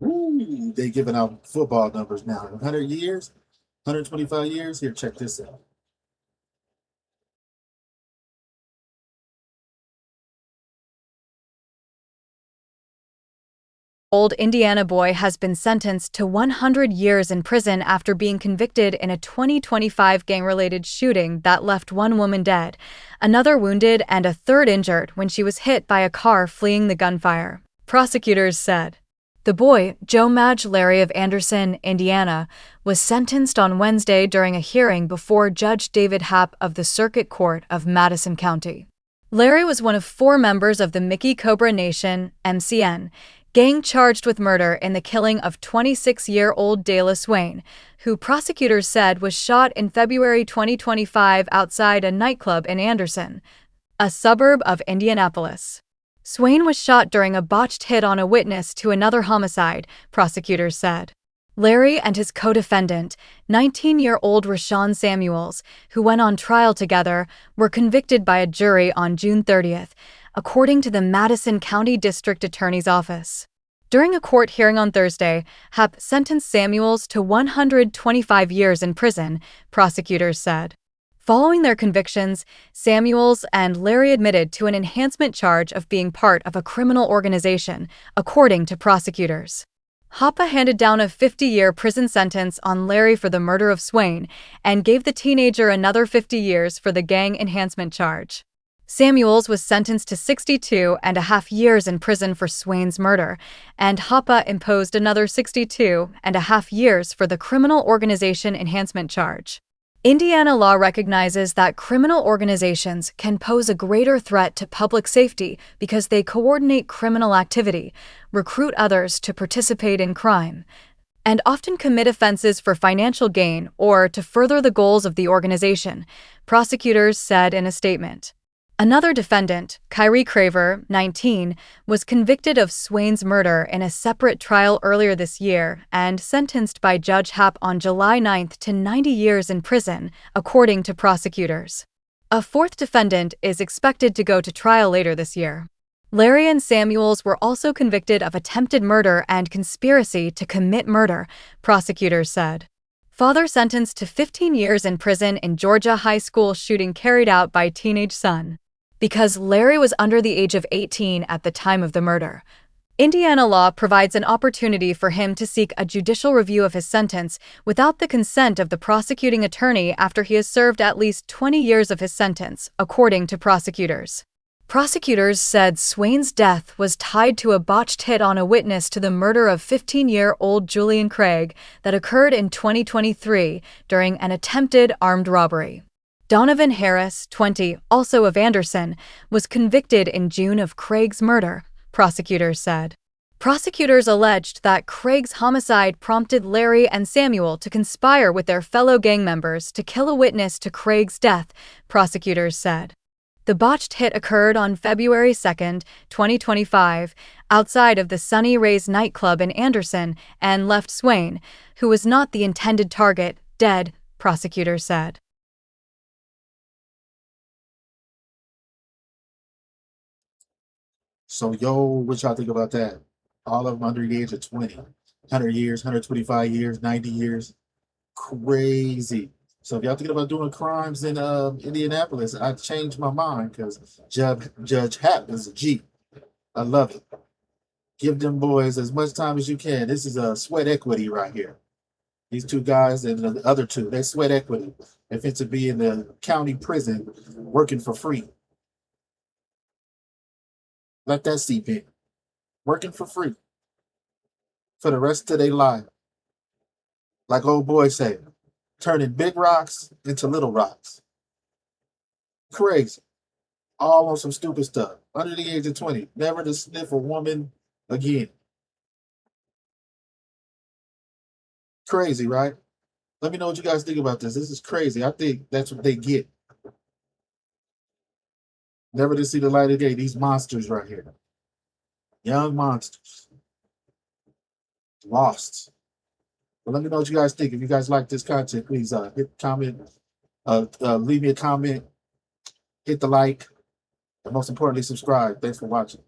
Ooh, they giving out football numbers now. 100 years, 125 years. Here, check this out. Old Indiana boy has been sentenced to 100 years in prison after being convicted in a 2025 gang-related shooting that left one woman dead, another wounded, and a third injured when she was hit by a car fleeing the gunfire. Prosecutors said. The boy, Joe Madge Larry of Anderson, Indiana, was sentenced on Wednesday during a hearing before Judge David Happ of the Circuit Court of Madison County. Larry was one of four members of the Mickey Cobra Nation, MCN, gang charged with murder in the killing of 26-year-old Dayla Swain, who prosecutors said was shot in February 2025 outside a nightclub in Anderson, a suburb of Indianapolis. Swain was shot during a botched hit on a witness to another homicide, prosecutors said. Larry and his co-defendant, 19-year-old Rashawn Samuels, who went on trial together, were convicted by a jury on June 30th, according to the Madison County District Attorney's Office. During a court hearing on Thursday, Happ sentenced Samuels to 125 years in prison, prosecutors said. Following their convictions, Samuels and Larry admitted to an enhancement charge of being part of a criminal organization, according to prosecutors. Hoppe handed down a 50-year prison sentence on Larry for the murder of Swain and gave the teenager another 50 years for the gang enhancement charge. Samuels was sentenced to 62 and a half years in prison for Swain's murder, and Hoppe imposed another 62 and a half years for the criminal organization enhancement charge. Indiana law recognizes that criminal organizations can pose a greater threat to public safety because they coordinate criminal activity, recruit others to participate in crime, and often commit offenses for financial gain or to further the goals of the organization, prosecutors said in a statement. Another defendant, Kyrie Craver, 19, was convicted of Swain's murder in a separate trial earlier this year and sentenced by Judge Happ on July 9 to 90 years in prison, according to prosecutors. A fourth defendant is expected to go to trial later this year. Larry and Samuels were also convicted of attempted murder and conspiracy to commit murder, prosecutors said. Father sentenced to 15 years in prison in Georgia high school shooting carried out by teenage son. Because Larry was under the age of 18 at the time of the murder, Indiana law provides an opportunity for him to seek a judicial review of his sentence without the consent of the prosecuting attorney after he has served at least 20 years of his sentence, according to prosecutors. Prosecutors said Swain's death was tied to a botched hit on a witness to the murder of 15-year-old Julian Craig that occurred in 2023 during an attempted armed robbery. Donovan Harris, 20, also of Anderson, was convicted in June of Craig's murder, prosecutors said. Prosecutors alleged that Craig's homicide prompted Larry and Samuel to conspire with their fellow gang members to kill a witness to Craig's death, prosecutors said. The botched hit occurred on February 2, 2025, outside of the Sunny Rays nightclub in Anderson and left Swain, who was not the intended target, dead, prosecutors said. So, yo, what y'all think about that? All of them under the age of 20, 100 years, 125 years, 90 years. Crazy. So if y'all thinking about doing crimes in Indianapolis, I changed my mind because Judge Happ is a G. I love it. Give them boys as much time as you can. This is a sweat equity right here. These two guys and the other two, they sweat equity. If it's to be in the county prison working for free, let that seep in. Working for free for the rest of their life. Like old boy said, turning big rocks into little rocks. Crazy. All on some stupid stuff. Under the age of 20. Never to sniff a woman again. Crazy, right? Let me know what you guys think about this. This is crazy. I think that's what they get. Never to see the light of day. These monsters right here. Young monsters. Lost. But let me know what you guys think. If you guys like this content, please hit comment, leave me a comment, hit the like, and most importantly, subscribe. Thanks for watching.